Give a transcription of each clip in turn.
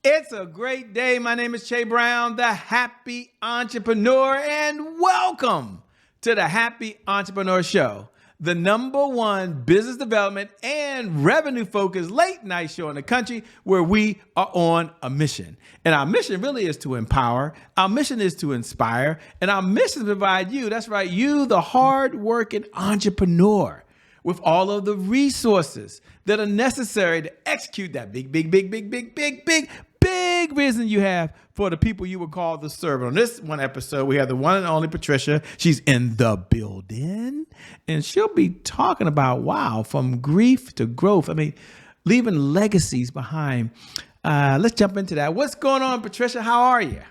It's a great day. My name is Che Brown, the Happy Entrepreneur, and welcome to the Happy Entrepreneur Show, the #1 business development and revenue focused late night show in the country where we are on a mission. And our mission really is to empower, our mission is to inspire, and our mission is to provide you, that's right, you, the hard-working entrepreneur, with all of the resources that are necessary to execute that big vision you have for the people you would call the servant. On this one episode, we have the one and only Patricia. She's in the building, and she'll be talking about, wow, from grief to growth. I mean, leaving legacies behind. Let's jump into that. What's going on, Patricia? How are you?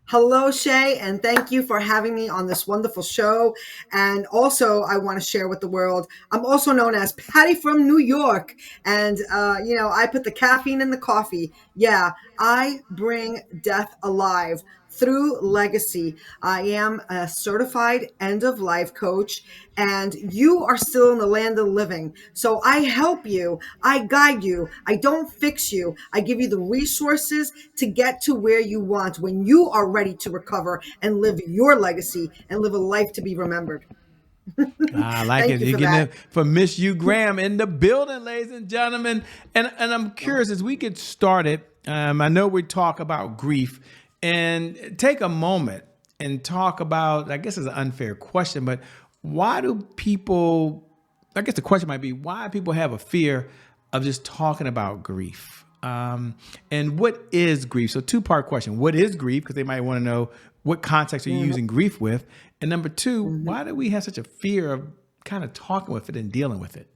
Hello, Shay, and thank you for having me on this wonderful show. And also, I want to share with the world, I'm also known as Patty from New York. And, I put the caffeine in the coffee. Yeah, I bring death alive through legacy. I am a certified end-of-life coach, and you are still in the land of the living. So I help you. I guide you. I don't fix you. I give you the resources to get to where you want when you are ready to recover and live your legacy and live a life to be remembered. I like it. You're getting it from Miss U Graham in the building, ladies and gentlemen. And I'm curious, as we get started, I know we talk about grief, and take a moment and talk about, I guess it's an unfair question, but why do people, I guess the question might be, why people have a fear of just talking about grief? And what is grief? So two-part question. What is grief? Because they might want to know what context are you using grief with? And number two, why do we have such a fear of kind of talking with it and dealing with it?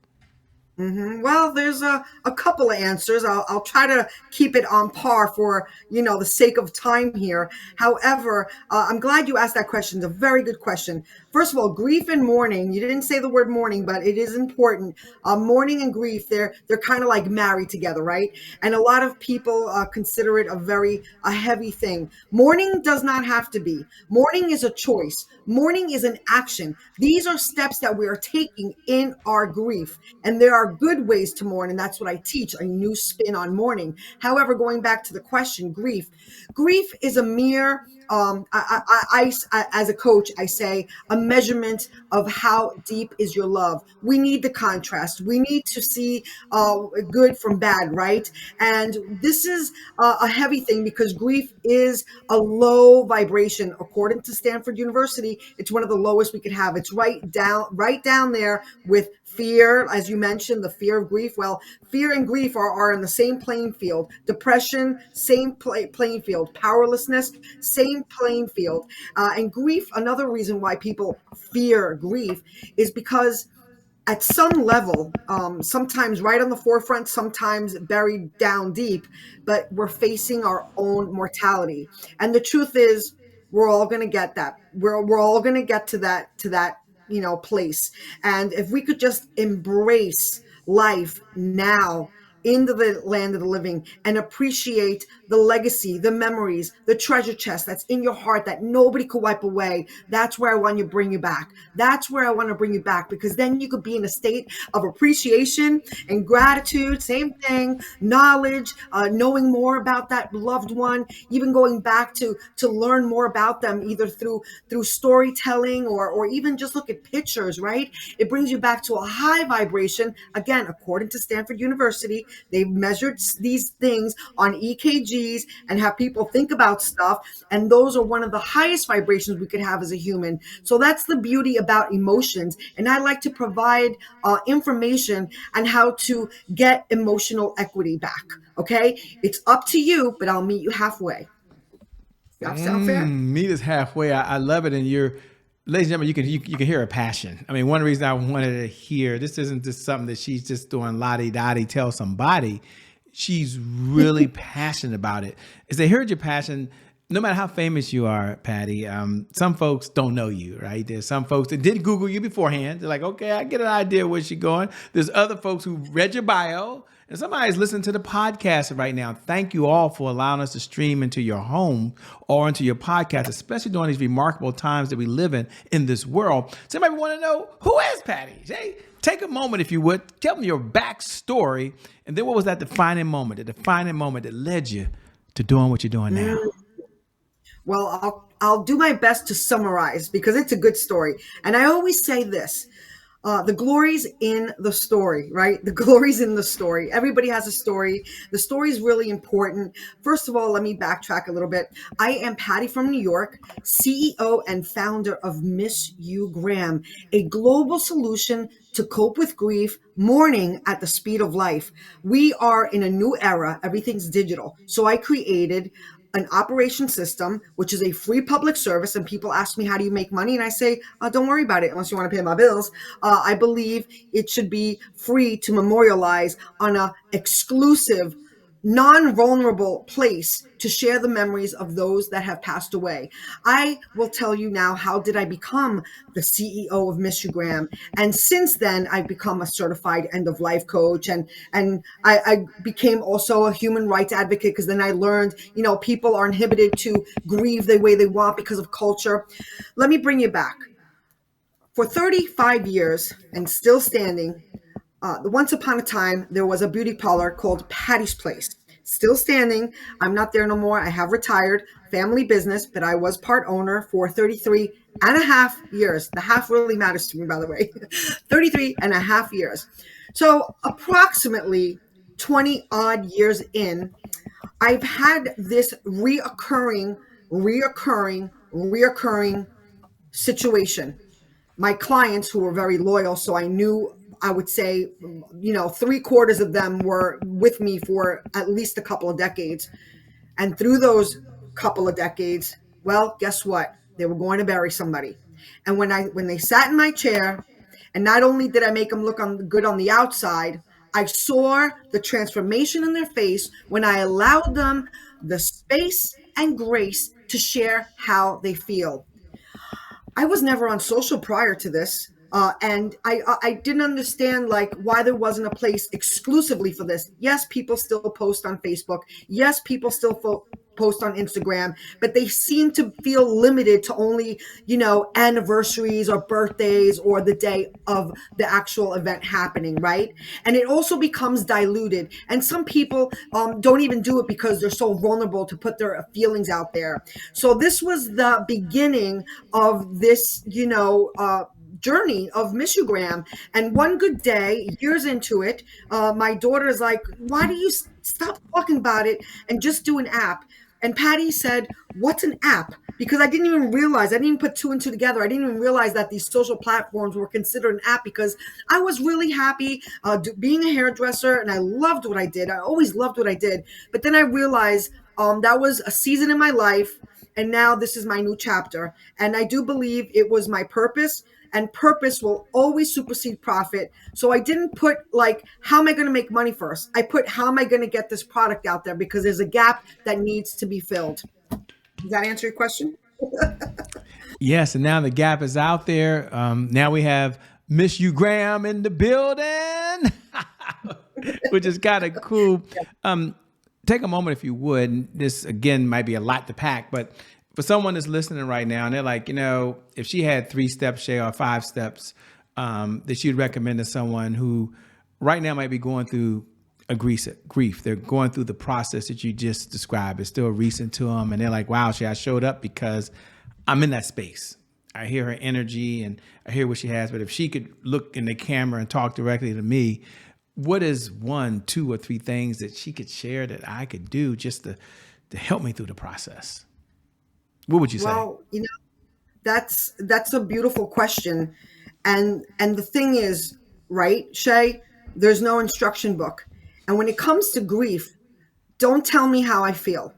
Well, there's a couple of answers. I'll try to keep it on par for, the sake of time here. However, I'm glad you asked that question. It's a very good question. First of all, grief and mourning, you didn't say the word mourning, but it is important. Mourning and grief, they're kind of like married together, right? And a lot of people consider it a heavy thing. Mourning does not have to be. Mourning is a choice. Mourning is an action. These are steps that we are taking in our grief. And there are good ways to mourn, and that's what I teach, a new spin on mourning. However, going back to the question, grief is a mere, as a coach, I say, a measurement of how deep is your love. We need the contrast. We need to see good from bad, right? And this is a heavy thing because grief is a low vibration. According to Stanford University, it's one of the lowest we could have. It's right down there with fear, as you mentioned, the fear of grief. Well, fear and grief are in the same playing field. Depression, same playing field. Powerlessness, same playing field. And grief, another reason why people fear grief is because at some level, sometimes right on the forefront, sometimes buried down deep, but we're facing our own mortality. And the truth is, we're all going to get that. We're all going to get to that place. And if we could just embrace life now into the land of the living and appreciate the legacy, the memories, the treasure chest that's in your heart that nobody could wipe away. That's where I want to bring you back. That's where I want to bring you back, because then you could be in a state of appreciation and gratitude. Same thing, knowledge, knowing more about that loved one, even going back to learn more about them, either through storytelling or even just look at pictures, right? It brings you back to a high vibration. Again, according to Stanford University, they've measured these things on EKGs and have people think about stuff. And those are one of the highest vibrations we could have as a human. So that's the beauty about emotions. And I like to provide information on how to get emotional equity back. Okay. It's up to you, but I'll meet you halfway. That sound fair? Meet us halfway. I love it. And ladies and gentlemen, you can hear her passion. I mean, one reason I wanted to hear, this isn't just something that she's just doing la-di-da-di, tell somebody. She's really passionate about it. As they heard your passion, no matter how famous you are, Patty, some folks don't know you, right? There's some folks that did Google you beforehand. They're like, okay, I get an idea where she's going. There's other folks who read your bio, and somebody's listening to the podcast right now. Thank you all for allowing us to stream into your home or into your podcast, especially during these remarkable times that we live in this world. Somebody want to know, who is Patty? Hey, take a moment, if you would, tell me your backstory, and then what was that defining moment, the defining moment that led you to doing what you're doing now? Well, I'll do my best to summarize because it's a good story. And I always say this. The glory's in the story, right? The glory's in the story. Everybody has a story. The story is really important. First of all, let me backtrack a little bit. I am Patty from New York, CEO and founder of Miss You Graham, a global solution to cope with grief, mourning at the speed of life. We are in a new era. Everything's digital. So I created an operation system, which is a free public service. And people ask me, how do you make money? And I say, don't worry about it unless you want to pay my bills. I believe it should be free to memorialize on a exclusive, non-vulnerable place to share the memories of those that have passed away. I will tell you now, how did I become the CEO of Miss You Graham? And since then, I've become a certified end of life coach, and I became also a human rights advocate, because then I learned, people are inhibited to grieve the way they want because of culture. Let me bring you back. For 35 years and still standing, once upon a time, there was a beauty parlor called Patty's Place. Still standing. I'm not there no more. I have retired. Family business, but I was part owner for 33 and a half years. The half really matters to me, by the way. 33 and a half years. So approximately 20 odd years in, I've had this reoccurring situation. My clients, who were very loyal, so I knew, I would say, 3/4 of them were with me for at least a couple of decades. And through those couple of decades, well, guess what? They were going to bury somebody. And when they sat in my chair, and not only did I make them look good on the outside, I saw the transformation in their face when I allowed them the space and grace to share how they feel. I was never on social prior to this. And I didn't understand why there wasn't a place exclusively for this. Yes, people still post on Facebook. Yes, people still post on Instagram, but they seem to feel limited to only, anniversaries or birthdays or the day of the actual event happening, right? And it also becomes diluted. And some people don't even do it because they're so vulnerable to put their feelings out there. So this was the beginning of this, journey of Miss You Graham. And one good day, years into it, my daughter is like, why do you stop talking about it and just do an app? And Patty said, what's an app? Because I didn't even realize, I didn't even put two and two together. I didn't even realize that these social platforms were considered an app, because I was really happy being a hairdresser, and I loved what I did. I always loved what I did. But then I realized that was a season in my life, and now this is my new chapter. And I do believe it was my purpose, and purpose will always supersede profit. So I didn't put how am I going to make money first? I put, how am I going to get this product out there? Because there's a gap that needs to be filled. Does that answer your question? Yes, and now the gap is out there. Now we have Miss You Graham in the building, which is kind of cool. Take a moment, if you would. And this, again, might be a lot to pack, but for someone that's listening right now, and they're like, if she had 3 steps, Shay, or 5 steps that she'd recommend to someone who right now might be going through a grief. They're going through the process that you just described. It's still recent to them. And they're like, wow, Shay, I showed up because I'm in that space. I hear her energy and I hear what she has. But if she could look in the camera and talk directly to me, what is 1, 2, or 3 things that she could share that I could do just to help me through the process? What would you say? Well, that's a beautiful question. And the thing is, right, Shay, there's no instruction book. And when it comes to grief, don't tell me how I feel.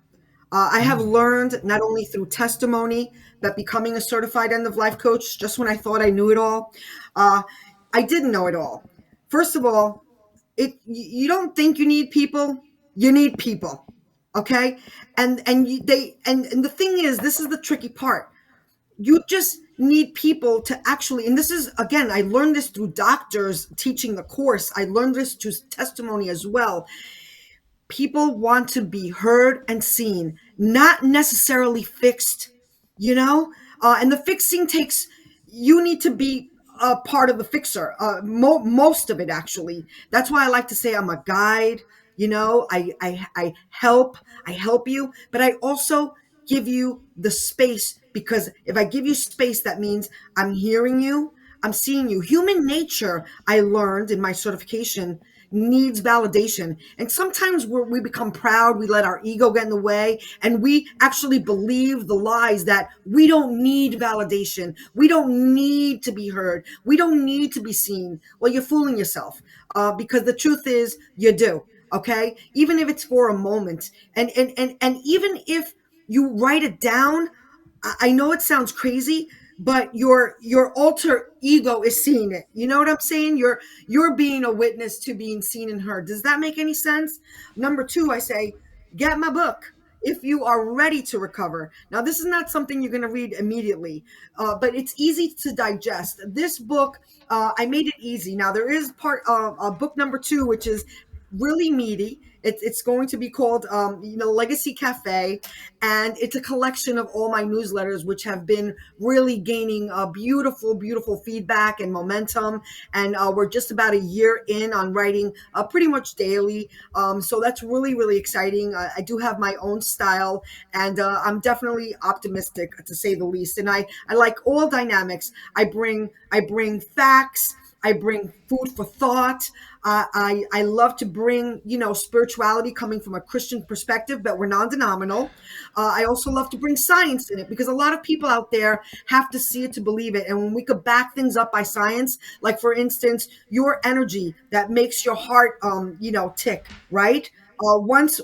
I have learned, not only through testimony, but becoming a certified end of life coach, just when I thought I knew it all, I didn't know it all. First of all, you don't think you need people, you need people. Okay. And the thing is, this is the tricky part. You just need people to actually, and this is, again, I learned this through doctors teaching the course. I learned this through testimony as well. People want to be heard and seen, not necessarily fixed, and the fixing takes, you need to be a part of the fixer. Most of it, actually. That's why I like to say I'm a guide. I help. I help you, but I also give you the space, because if I give you space, that means I'm hearing you, I'm seeing you. Human nature, I learned in my certification, needs validation. And sometimes we become proud, we let our ego get in the way, and we actually believe the lies that we don't need validation. We don't need to be heard. We don't need to be seen. Well, you're fooling yourself, because the truth is you do. Okay. Even if it's for a moment. And even if you write it down, I know it sounds crazy, but your alter ego is seeing it. You know what I'm saying? You're being a witness to being seen and heard. Does that make any sense? Number two, I say, get my book if you are ready to recover. Now, this is not something you're going to read immediately, but it's easy to digest. This book, I made it easy. Now, there is book number two, which is really meaty. It's going to be called, Legacy Cafe, and it's a collection of all my newsletters, which have been really gaining beautiful, beautiful feedback and momentum. And we're just about a year in on writing pretty much daily. So that's really, really exciting. I do have my own style, and I'm definitely optimistic, to say the least. And I like all dynamics. I bring facts. I bring food for thought. I love to bring, spirituality coming from a Christian perspective, but we're non-denominational. I also love to bring science in it, because a lot of people out there have to see it to believe it. And when we could back things up by science, like for instance, your energy that makes your heart, tick, right? Once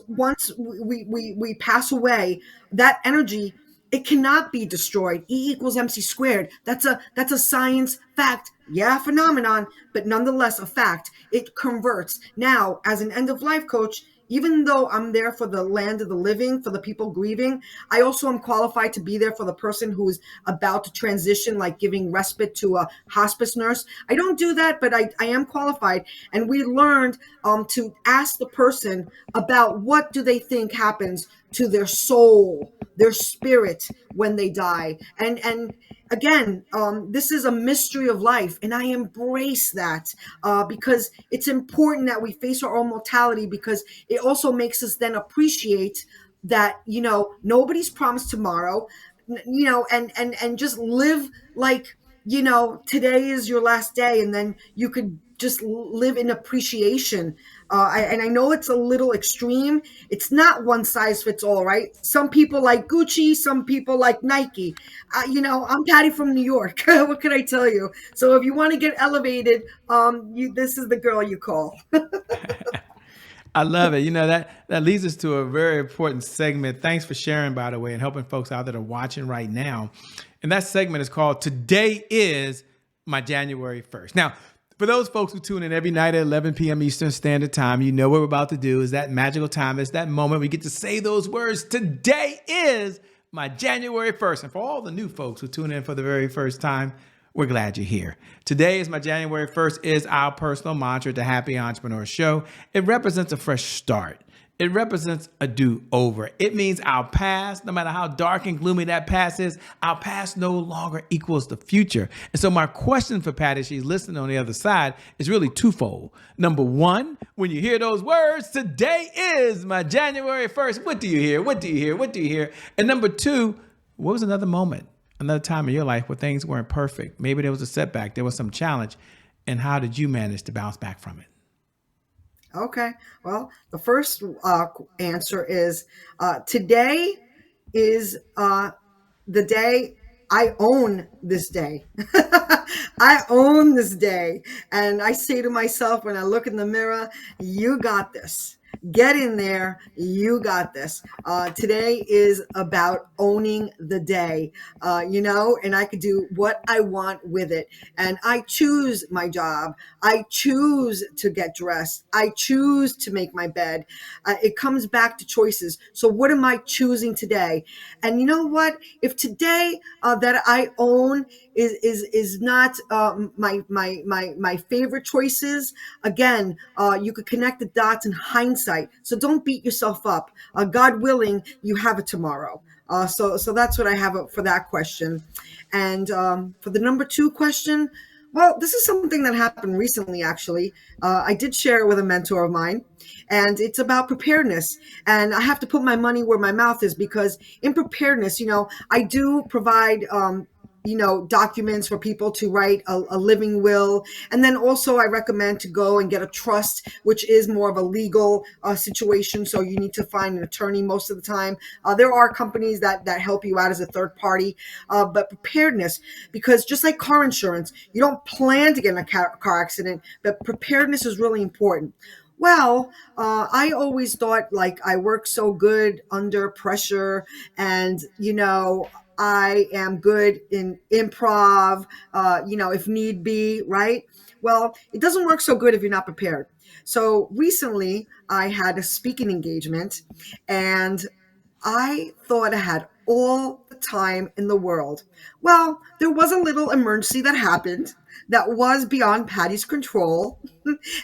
we pass away, that energy, it cannot be destroyed. E equals MC squared. That's a science fact. Yeah, phenomenon, but nonetheless a fact. It converts. Now, as an end of life coach, even though I'm there for the land of the living, for the people grieving, I also am qualified to be there for the person who is about to transition, like giving respite to a hospice nurse. I don't do that, but I am qualified. And we learned to ask the person about what do they think happens to their soul, their spirit, when they die. And again, this is a mystery of life, and I embrace that, because it's important that we face our own mortality, because it also makes us then appreciate that, nobody's promised tomorrow, and just live like, today is your last day, and then you could just live in appreciation. And I know it's a little extreme. It's not one size fits all, right? Some people like Gucci, some people like Nike. I'm Patty from New York. What can I tell you? So if you want to get elevated, this is the girl you call. I love it. That leads us to a very important segment. Thanks for sharing, by the way, and helping folks out that are watching right now. And that segment is called Today is My January 1st. Now, for those folks who tune in every night at 11 p.m. Eastern Standard Time, you know what we're about to do is that magical time. It's that moment we get to say those words. Today is my January 1st. And for all the new folks who tune in for the very first time, we're glad you're here. Today is my January 1st is our personal mantra, the Happy Entrepreneur Show. It represents a fresh start. It represents a do-over. It means our past, no matter how dark and gloomy that past is, our past no longer equals the future. And so my question for Patty, she's listening on the other side, is really twofold. Number one, when you hear those words, today is my January 1st, what do you hear? What do you hear? What do you hear? And number two, what was another moment, another time in your life where things weren't perfect? Maybe there was a setback, there was some challenge, and how did you manage to bounce back from it? Okay. Well, the first answer is today is the day. I own this day. I own this day. And I say to myself when I look in the mirror, you got this. Get in there. You got this. Today is about owning the day, and I could do what I want with it. And I choose my job. I choose to get dressed. I choose to make my bed. It comes back to choices. So what am I choosing today? And you know what? If today that I own is not my favorite choices, again, you could connect the dots in hindsight. So don't beat yourself up. God willing, you have it tomorrow. So that's what I have for that question. And for the number two question, Well, this is something that happened recently, actually. I did share it with a mentor of mine, and it's about preparedness. And I have to put my money where my mouth is, because in preparedness, I do provide, documents for people to write a living will. And then also, I recommend to go and get a trust, which is more of a legal situation. So you need to find an attorney most of the time. There are companies that help you out as a third party, but preparedness, because just like car insurance, you don't plan to get in a car accident, but preparedness is really important. Well, I always thought, like, I work so good under pressure, and I am good in improv, if need be, right? Well, it doesn't work so good if you're not prepared. So recently, I had a speaking engagement, and I thought I had all the time in the world. Well, there was a little emergency that happened that was beyond Patty's control.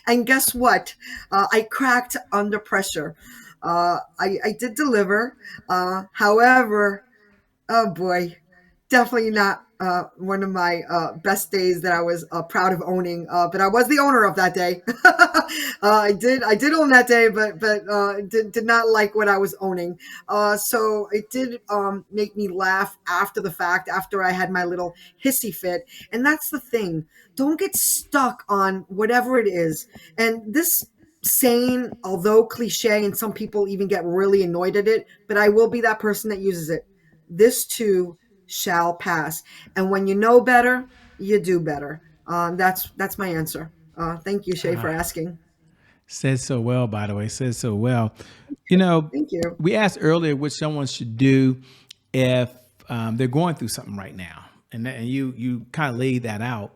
And guess what? I cracked under pressure. I did deliver. However, oh boy, definitely not one of my best days that I was proud of owning. But I was the owner of that day. I did own that day, but did not like what I was owning. So it did make me laugh after the fact, after I had my little hissy fit. And that's the thing. Don't get stuck on whatever it is. And this saying, although cliche, and some people even get really annoyed at it, but I will be that person that uses it. This too shall pass. And when you know better, you do better. That's my answer. Thank you, Shay, for asking. Says so well, by the way. Says so well. You know, Thank you. we asked earlier what someone should do if they're going through something right now, and you kind of laid that out.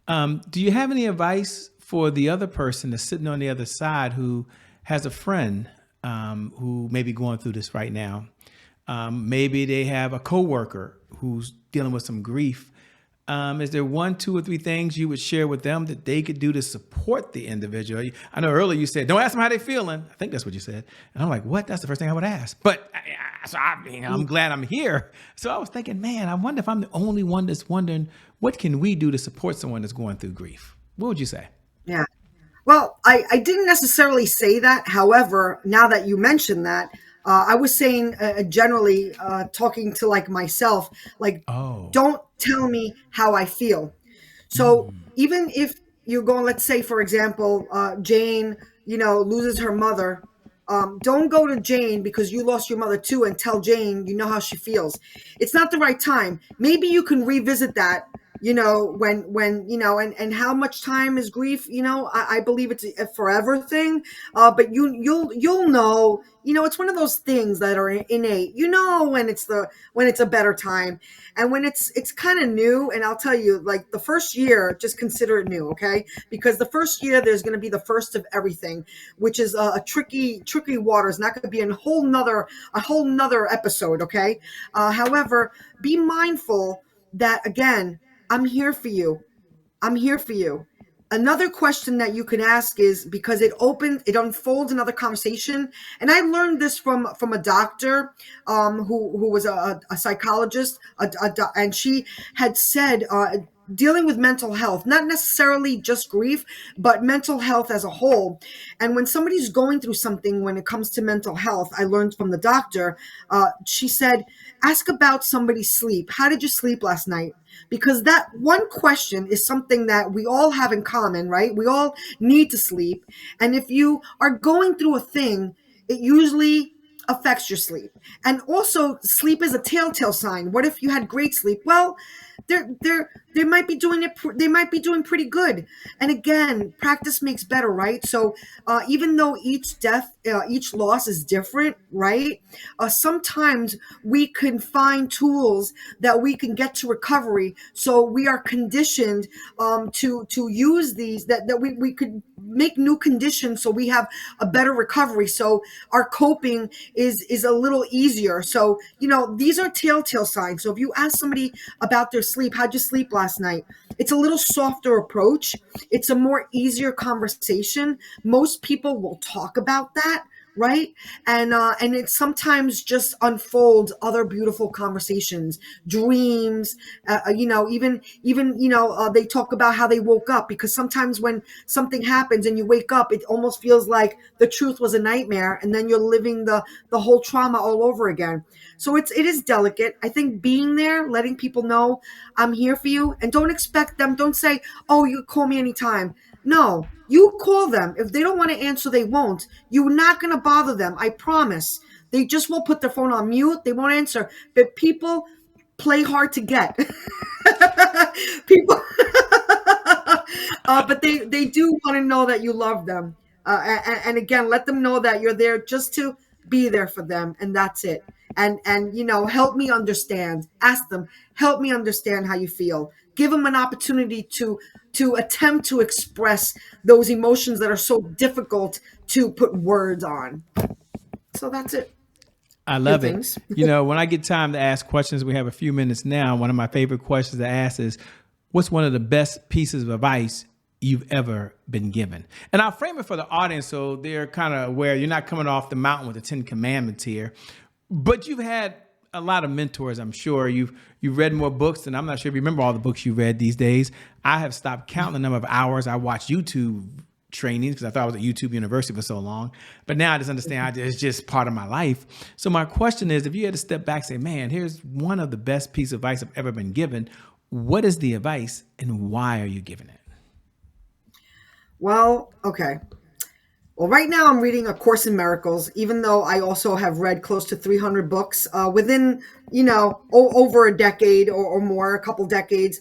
Do you have any advice for the other person that's sitting on the other side who has a friend who may be going through this right now? Maybe they have a coworker who's dealing with some grief. Is there one, two, or three things you would share with them that they could do to support the individual? I know earlier you said, don't ask them how they're feeling. I think that's what you said. And I'm like, what? That's the first thing I would ask. But I'm glad I'm here. So I was thinking, man, I wonder if I'm the only one that's wondering, what can we do to support someone that's going through grief? What would you say? Yeah. Well, I didn't necessarily say that. However, now that you mentioned that, I was saying generally, talking to like myself, like, Oh, don't tell me how I feel. So even if you're going, let's say, for example, Jane, loses her mother. Don't go to Jane because you lost your mother too and tell Jane you know how she feels. It's not the right time. Maybe you can revisit that, when and how much time is grief. I believe it's a forever thing. But you'll know. It's one of those things that are innate. When it's a better time, and when it's kind of new. And I'll tell you, like, the first year, just consider it new, okay? Because the first year there's going to be the first of everything, which is a tricky waters, and that could be a whole nother episode, okay? However, be mindful that, again, I'm here for you. I'm here for you. Another question that you can ask is, because it unfolds another conversation. And I learned this from a doctor, who was a psychologist, and she had said, dealing with mental health, not necessarily just grief, but mental health as a whole. And when somebody's going through something, when it comes to mental health, I learned from the doctor, she said, ask about somebody's sleep. How did you sleep last night? Because that one question is something that we all have in common, right? We all need to sleep. And if you are going through a thing, it usually affects your sleep. And also, sleep is a telltale sign. What if you had great sleep? Well, they might be doing it. They might be doing pretty good. And again, practice makes better, right? So even though each loss is different, right? Sometimes we can find tools that we can get to recovery. So we are conditioned to use these. That we could make new conditions so we have a better recovery. So our coping is a little easier. So these are telltale signs. So if you ask somebody about their sleep, how'd you sleep last night? It's a little softer approach. It's a more easier conversation. Most people will talk about that, right? And it sometimes just unfolds other beautiful conversations, dreams. They talk about how they woke up, because sometimes when something happens and you wake up, it almost feels like the truth was a nightmare, and then you're living the whole trauma all over again. So it is delicate. I think being there, letting people know I'm here for you, and don't expect them. Don't say, "Oh, you call me anytime." No, you call them. If they don't want to answer, they won't. You're not going to bother them. I promise. They just will put their phone on mute. They won't answer. But people play hard to get. People, but they do want to know that you love them. And again, let them know that you're there just to be there for them, and that's it. And help me understand. Ask them, help me understand how you feel. Give them an opportunity to attempt to express those emotions that are so difficult to put words on. So that's it. I Few love it. things. When I get time to ask questions, we have a few minutes now. One of my favorite questions to ask is, what's one of the best pieces of advice you've ever been given? And I'll frame it for the audience so they're kind of aware you're not coming off the mountain with the 10 Commandments here, but you've had a lot of mentors, I'm sure. You've read more books, and I'm not sure if you remember all the books you've read these days. I have stopped counting the number of hours I watch YouTube trainings, because I thought I was at YouTube University for so long. But now I just understand it's just part of my life. So my question is, if you had to step back and say, man, here's one of the best pieces of advice I've ever been given, what is the advice and why are you giving it? Well, okay. Well, right now I'm reading A Course in Miracles, even though I also have read close to 300 books within, over a decade or more, a couple decades.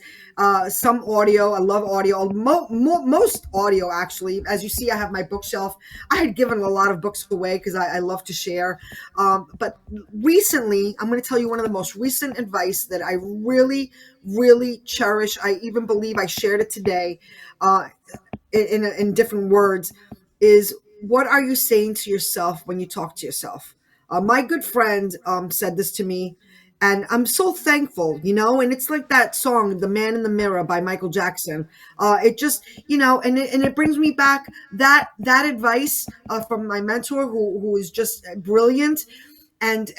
Some audio. I love audio. Most audio, actually. As you see, I have my bookshelf. I had given a lot of books away because I love to share. But recently, I'm going to tell you one of the most recent advice that I really, really cherish. I even believe I shared it today in different words, is what are you saying to yourself when you talk to yourself? My good friend said this to me, and I'm so thankful, and it's like that song, The Man in the Mirror by Michael Jackson. It just, and it brings me back that advice from my mentor who is just brilliant. And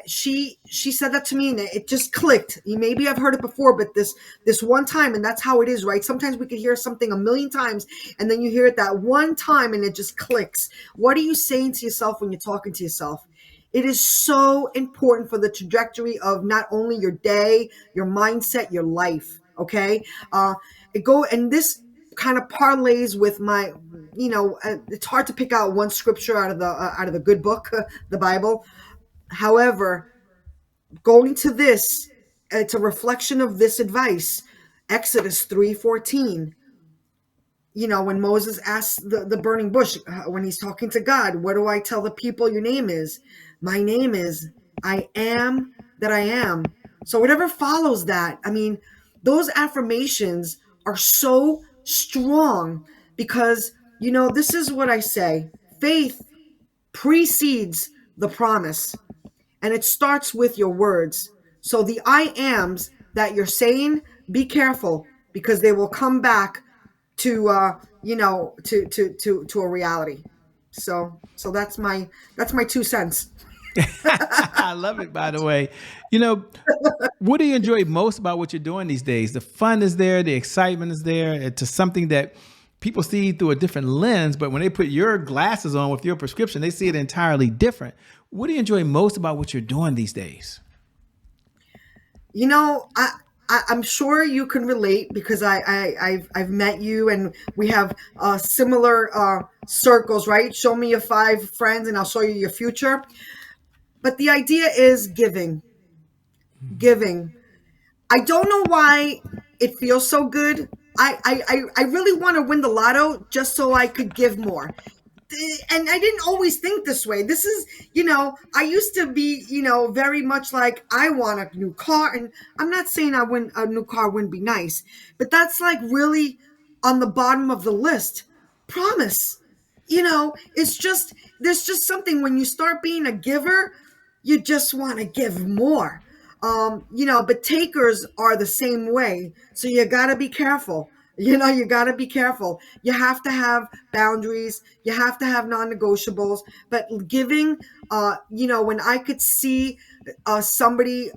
she said that to me, and it just clicked. Maybe I've heard it before, but this one time, and that's how it is, right? Sometimes we could hear something a million times, and then you hear it that one time, and it just clicks. What are you saying to yourself when you're talking to yourself? It is so important for the trajectory of not only your day, your mindset, your life. Okay, and this kind of parlays with my, it's hard to pick out one scripture out of the good book, the Bible. However, going to this, it's a reflection of this advice. Exodus 3:14. When Moses asks the burning bush, when he's talking to God, what do I tell the people your name is? My name is I am that I am. So whatever follows that, those affirmations are so strong because, this is what I say. Faith precedes the promise. And it starts with your words. So the I ams that you're saying, be careful, because they will come back to to a reality. So that's my 2 cents. I love it, by the way. What do you enjoy most about what you're doing these days? The fun is there, the excitement is there. It's something that people see through a different lens, but when they put your glasses on with your prescription, they see it entirely different. What do you enjoy most about what you're doing these days? I'm sure you can relate because I've met you and we have similar circles, right? Show me your 5 friends and I'll show you your future. But the idea is giving. I don't know why it feels so good. I really want to win the lotto just so I could give more. And I didn't always think this way. This is, I used to be, very much like I want a new car. And I'm not saying a new car wouldn't be nice, but that's like really on the bottom of the list. Promise. It's just, there's just something when you start being a giver, you just want to give more. But takers are the same way. So you got to be careful. You got to be careful. You have to have boundaries. You have to have non-negotiables. But giving, when I could see somebody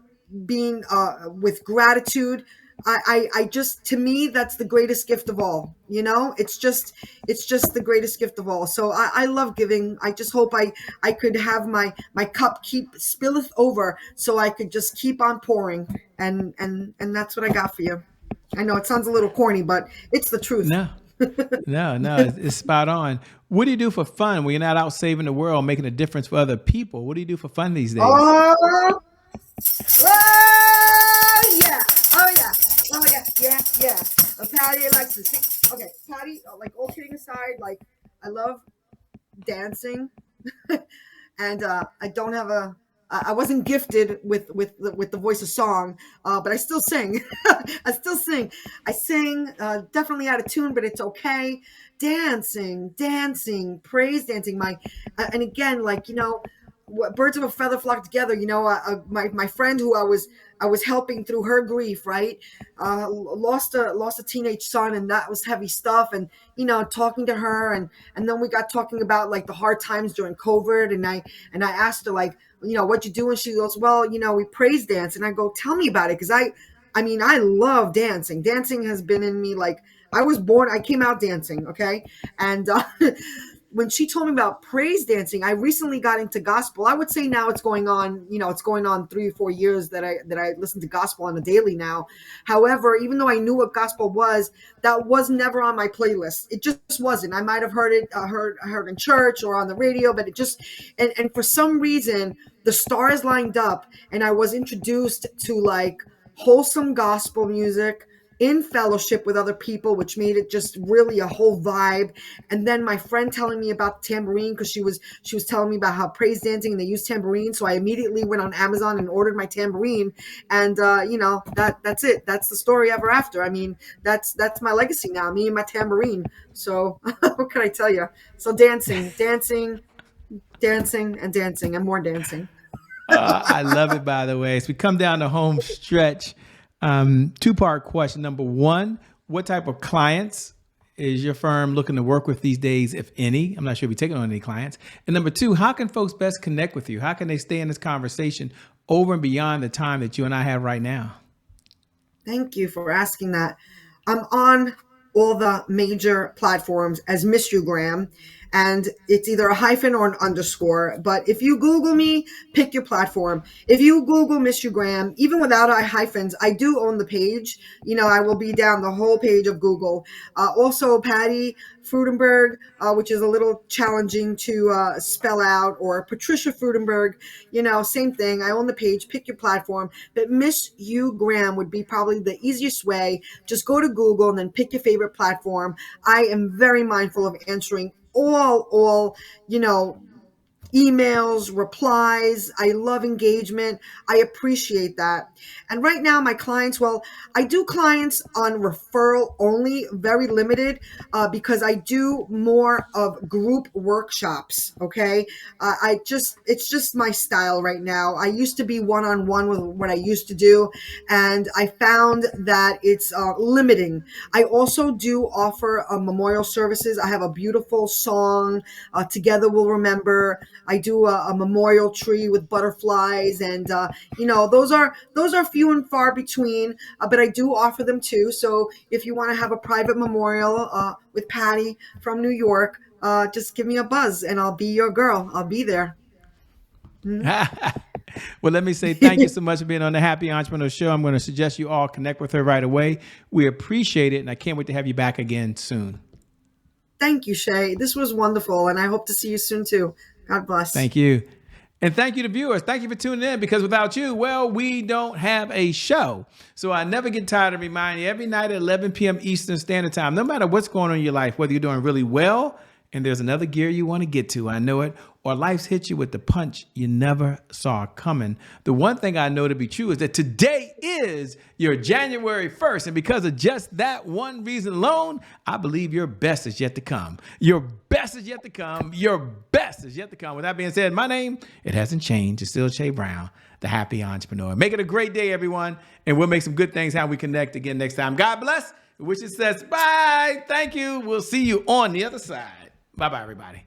being with gratitude, I just, to me, that's the greatest gift of all. It's just the greatest gift of all. So I love giving. I just hope I could have my cup keep spilleth over, so I could just keep on pouring. And that's what I got for you. I know it sounds a little corny, but it's the truth. No, no, it's spot on. What do you do for fun when you're not out saving the world, making a difference for other people? What do you do for fun these days? Oh, oh yeah, oh yeah, oh yeah, yeah. Patty likes to sing. Okay, Patty. Like, all kidding aside, like, I love dancing, and I don't have a. I wasn't gifted with the voice of song, but I still sing. I still sing. I sing, definitely out of tune, but it's okay. Dancing, praise dancing. And again, like, birds of a feather flock together. My friend who I was helping through her grief, right? Lost a teenage son, and that was heavy stuff. And talking to her, and then we got talking about, like, the hard times during COVID, and I asked her, like, what you do, and she goes, well, we praise dance. And I go, tell me about it, because I love dancing. Dancing has been in me, like, I came out dancing, okay? And when she told me about praise dancing, I recently got into gospel. I would say now it's going on 3 or 4 years that I listen to gospel on a daily now. However, even though I knew what gospel was, that was never on my playlist. It just wasn't. I might have heard it, heard in church or on the radio, but it just, and for some reason, the stars lined up, and I was introduced to, like, wholesome gospel music in fellowship with other people, which made it just really a whole vibe. And then my friend telling me about tambourine, because she was telling me about how praise dancing and they use tambourine. So I immediately went on Amazon and ordered my tambourine, and that's it. That's the story ever after. I mean, that's my legacy now. Me and my tambourine. So what can I tell you? So dancing, and more dancing. I love it, by the way. As we come down the home stretch, two-part question. Number one, what type of clients is your firm looking to work with these days, if any? I'm not sure if you're taking on any clients. And number two, how can folks best connect with you? How can they stay in this conversation over and beyond the time that you and I have right now? Thank you for asking that. I'm on all the major platforms as Miss You Graham, and it's either a hyphen or an underscore. But if you Google me, pick your platform. If you Google Miss You Graham, even without hyphens, I do own the page. I will be down the whole page of Google. Also, Patty Freudenberg, which is a little challenging to spell out, or Patricia Freudenberg, same thing. I own the page, pick your platform. But Miss You Graham would be probably the easiest way. Just go to Google and then pick your favorite platform. I am very mindful of answering all emails, replies. I love engagement. I appreciate that. And right now, my clients, well, I do clients on referral only, very limited, because I do more of group workshops. Okay. It's just my style right now. I used to be one-on-one with what I used to do, and I found that it's limiting. I also do offer memorial services. I have a beautiful song, Together We'll Remember. I do a memorial tree with butterflies, and those are few and far between, but I do offer them too. So if you want to have a private memorial with Patty from New York, just give me a buzz, and I'll be your girl. I'll be there. Well, let me say thank you so much for being on the Happy Entrepreneur Show. I'm going to suggest you all connect with her right away. We appreciate it, and I can't wait to have you back again soon. Thank you, Shay. This was wonderful, and I hope to see you soon too. God bless. Thank you. And thank you to viewers. Thank you for tuning in, because without you, well, we don't have a show. So I never get tired of reminding you every night at 11 p.m. Eastern Standard Time, no matter what's going on in your life, whether you're doing really well and there's another gear you want to get to, I know it, or life's hit you with the punch you never saw coming. The one thing I know to be true is that today is your January 1st. And because of just that one reason alone, I believe your best is yet to come. Your best is yet to come. Your best is yet to come. With that being said, my name, it hasn't changed. It's still Shay Brown, the Happy Entrepreneur. Make it a great day, everyone. And we'll make some good things how we connect again next time. God bless. which it says, bye. Thank you. We'll see you on the other side. Bye-bye, everybody.